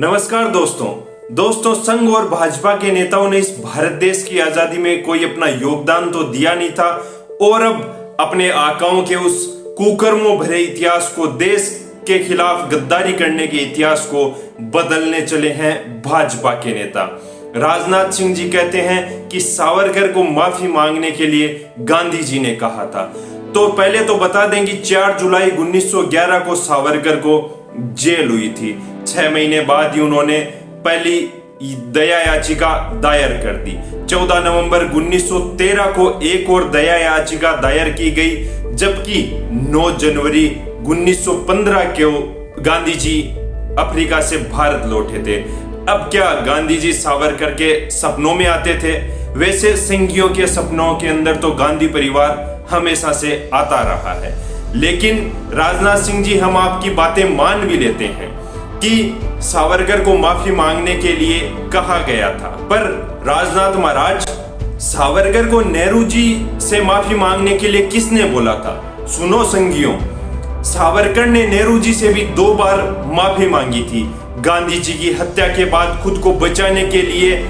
नमस्कार दोस्तों संघ और भाजपा के नेताओं ने इस भारत देश की आजादी में कोई अपना योगदान तो दिया नहीं था और अब अपने आकाओं के उस कुकर्मों भरे इतिहास को, देश के खिलाफ गद्दारी करने के इतिहास को बदलने चले हैं भाजपा के नेता। राजनाथ सिंह जी कहते हैं कि सावरकर को माफी मांगने के लिए गांधी जी ने कहा था। तो पहले तो बता दें कि 4 जुलाई 1911 को सावरकर को जेल हुई थी। 6 महीने बाद ही उन्होंने पहली दया याचिका दायर कर दी। 14 नवंबर 1913 को एक और दया याचिका दायर की गई, जबकि 9 जनवरी 1915 को गांधी जी अफ्रीका से भारत लौटे थे। अब क्या गांधी जी सावरकर के सपनों में आते थे? वैसे संघियों के सपनों के अंदर तो गांधी परिवार हमेशा से आता रहा है, लेकिन राजनाथ सिंह जी, हम आपकी बातें मान भी लेते हैं कि सावरकर को माफी मांगने के लिए कहा गया था, पर राजनाथ महाराज, सावरकर को नेहरू जी से माफी मांगने के लिए किसने बोला था? सुनो संघियों, सावरकर ने नेहरू जी से भी 2 बार माफी मांगी थी। गांधी जी की हत्या के बाद खुद को बचाने के लिए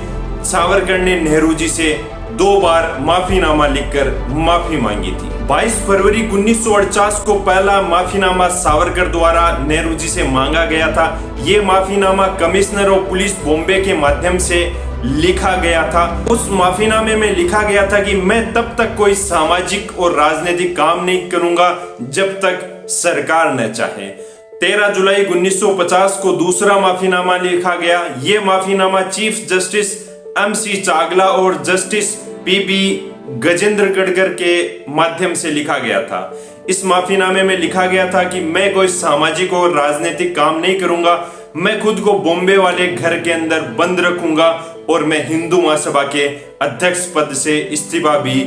सावरकर ने नेहरू जी से 2 बार माफीनामा लिखकर माफी मांगी थी। 22 फरवरी 1948 को पहला माफीनामा सावरकर द्वारा नेहरू जी से मांगा गया था। ये माफीनामा कमिश्नर ऑफ पुलिस बॉम्बे के माध्यम से लिखा गया था। उस माफीनामे में लिखा गया था कि मैं तब तक कोई सामाजिक और राजनीतिक काम नहीं करूंगा जब तक सरकार न चाहे। 13 जुलाई 1950 को दूसरा माफीनामा लिखा गया। ये माफीनामा चीफ जस्टिस MC चागला और जस्टिस PB गजेंद्रगढ़कर के माध्यम से लिखा गया था। इस माफीनामे में लिखा गया था कि मैं कोई सामाजिक और राजनीतिक काम नहीं करूंगा, मैं खुद को बॉम्बे वाले घर के अंदर बंद रखूंगा और मैं हिंदू महासभा के अध्यक्ष पद से इस्तीफा भी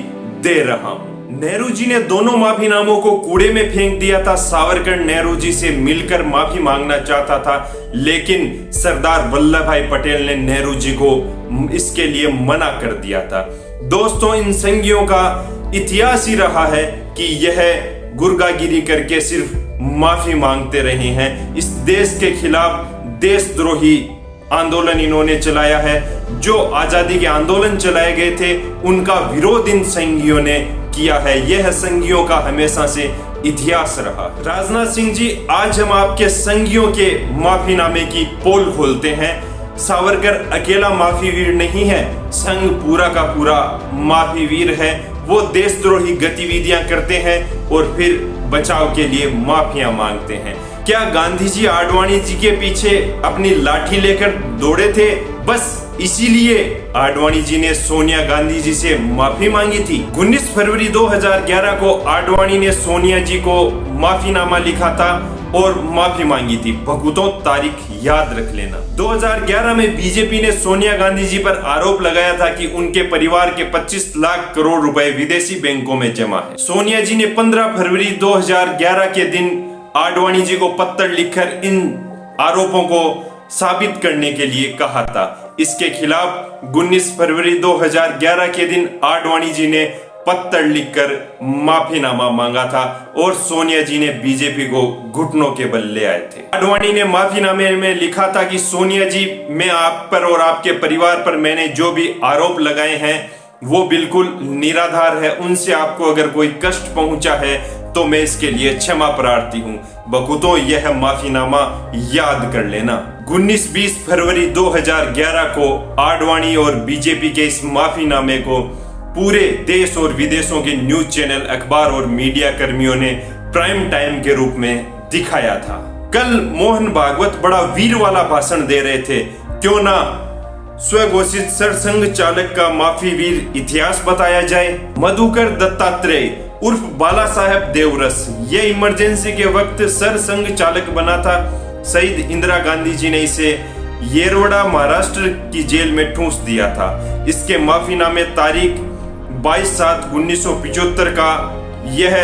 दे रहा हूं। नेहरू जी ने दोनों माफीनामों को कूड़े में फेंक दिया था। सावरकर नेहरू जी से मिलकर माफी मांगना चाहता था, लेकिन सरदार वल्लभ भाई पटेल ने नेहरू जी को इसके लिए मना कर दिया था। दोस्तों, इन संघियों का इतिहास ही रहा है कि यह गुर्गागिरी करके सिर्फ माफी मांगते रहे हैं। इस देश के खिलाफ देशद्रोही आंदोलन इन्होंने चलाया है। जो आजादी के आंदोलन चलाए गए थे, उनका विरोध इन संघियों ने किया है। यह संघियों का हमेशा से इतिहास रहा। राजनाथ सिंह जी, आज हम आपके संघियों के माफीनामे की पोल खोलते हैं। सावरकर अकेला माफी वीर नहीं है, संघ पूरा का पूरा माफी वीर है। वो देशद्रोही गतिविधियां करते हैं और फिर बचाव के लिए माफियां मांगते हैं। क्या गांधी जी आडवाणी जी के पीछे अपनी लाठी लेकर दौड़े थे? बस इसीलिए आडवाणी जी ने सोनिया गांधी जी से माफी मांगी थी। 19 फरवरी 2011 को आडवाणी ने सोनिया जी को माफीनामा लिखा था और माफी मांगी थी। भगुतों, तारीख याद रख लेना। 2011 में बीजेपी ने सोनिया गांधी जी पर आरोप लगाया था कि उनके परिवार के 25 लाख करोड़ रुपए विदेशी बैंकों में जमा है। सोनिया जी ने 15 फरवरी 2011 के दिन आडवाणी जी को पत्र लिखकर इन आरोपों को साबित करने के लिए कहा था। इसके खिलाफ 19 फरवरी 2011 के दिन आडवाणी जी ने पत्र लिखकर माफीनामा मांगा था और सोनिया जी ने बीजेपी को घुटनों के बल ले आए थे। आडवाणी ने माफीनामे में लिखा था कि सोनिया जी, मैं आप पर और आपके परिवार पर मैंने जो भी आरोप लगाए हैं वो बिल्कुल निराधार है। उनसे आपको अगर कोई कष्ट पहुंचा है तो मैं इसके लिए क्षमा प्रार्थी हूँ। बखुतों, यह माफीनामा याद कर लेना। 19-20 फरवरी 2011 को आडवाणी और बीजेपी के इस माफीनामे को पूरे देश और विदेशों के न्यूज चैनल, अखबार और मीडिया कर्मियों ने प्राइम टाइम के रूप में दिखाया था। कल मोहन भागवत बड़ा वीर वाला भाषण दे रहे थे। क्यों ना स्वघोषित सरसंघ चालक का माफी वीर इतिहास बताया जाए। मधुकर दत्तात्रेय उर्फ बाला साहेब देवरस, ये इमरजेंसी के वक्त सरसंघ चालक बना था। शहीद इंदिरा गांधी जी ने इसे येरवड़ा, महाराष्ट्र की जेल में ठूंस दिया था। इसके माफीनामे तारीख 22/7/1975 का यह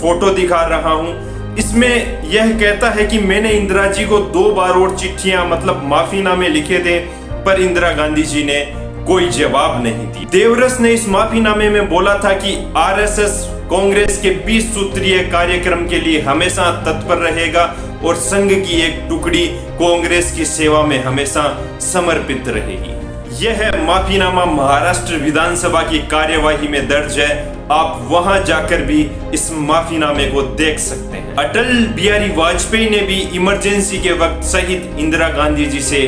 फोटो दिखा रहा हूं। इसमें यह कहता है कि मैंने इंदिरा जी को 2 बार और चिट्ठियां मतलब माफीनामे लिखे थे, पर इंदिरा गांधी जी ने कोई जवाब नहीं दी। देवरस ने इस माफीनामे में बोला था कि RSS कांग्रेस के 20 सूत्रीय कार्यक्रम के लिए हमेशा तत्पर रहेगा और संघ की एक टुकड़ी कांग्रेस की सेवा में हमेशा समर्पित रहेगी। यह माफीनामा महाराष्ट्र विधानसभा की कार्यवाही में दर्ज है, आप वहां जाकर भी इस माफीनामे को देख सकते हैं। अटल बिहारी वाजपेयी ने भी इमरजेंसी के वक्त शहीद इंदिरा गांधी जी से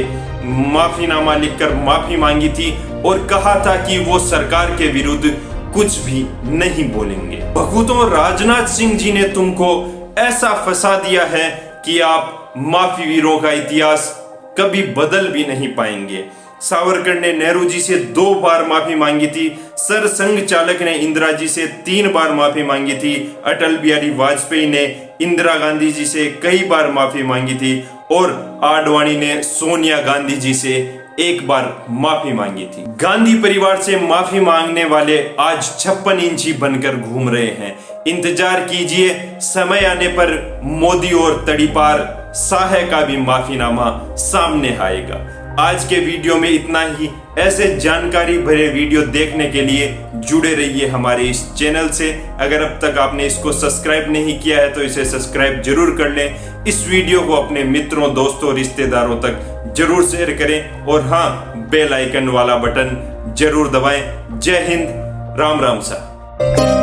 माफीनामा लिखकर माफी मांगी थी और कहा था कि वो सरकार के विरुद्ध कुछ भी नहीं बोलेंगे। भगुतों, राजनाथ सिंह जी ने तुमको ऐसा फंसा दिया है कि आप माफी वीरों का इतिहास कभी बदल भी नहीं पाएंगे। सावरकर ने नेहरू जी से 2 बार माफी मांगी थी, सर संघ चालक ने इंदिरा जी से 3 बार माफी मांगी थी, अटल बिहारी वाजपेयी ने इंदिरा गांधी जी से कई बार माफी मांगी थी और आडवाणी ने सोनिया गांधी जी से 1 बार माफी मांगी थी। गांधी परिवार से माफी मांगने वाले आज 56 इंची बनकर घूम रहे हैं। इंतजार कीजिए, समय आने पर मोदी और तड़ीपार शाह का भी माफीनामा सामने आएगा। आज के वीडियो में इतना ही। ऐसे जानकारी भरे वीडियो देखने के लिए जुड़े रहिए हमारे इस चैनल से। अगर अब तक आपने इसको सब्सक्राइब नहीं किया है तो इसे सब्सक्राइब जरूर कर लें। इस वीडियो को अपने मित्रों, दोस्तों, रिश्तेदारों तक जरूर शेयर करें और हाँ, बेल आइकन वाला बटन जरूर दबाएं। जय हिंद, राम राम सा।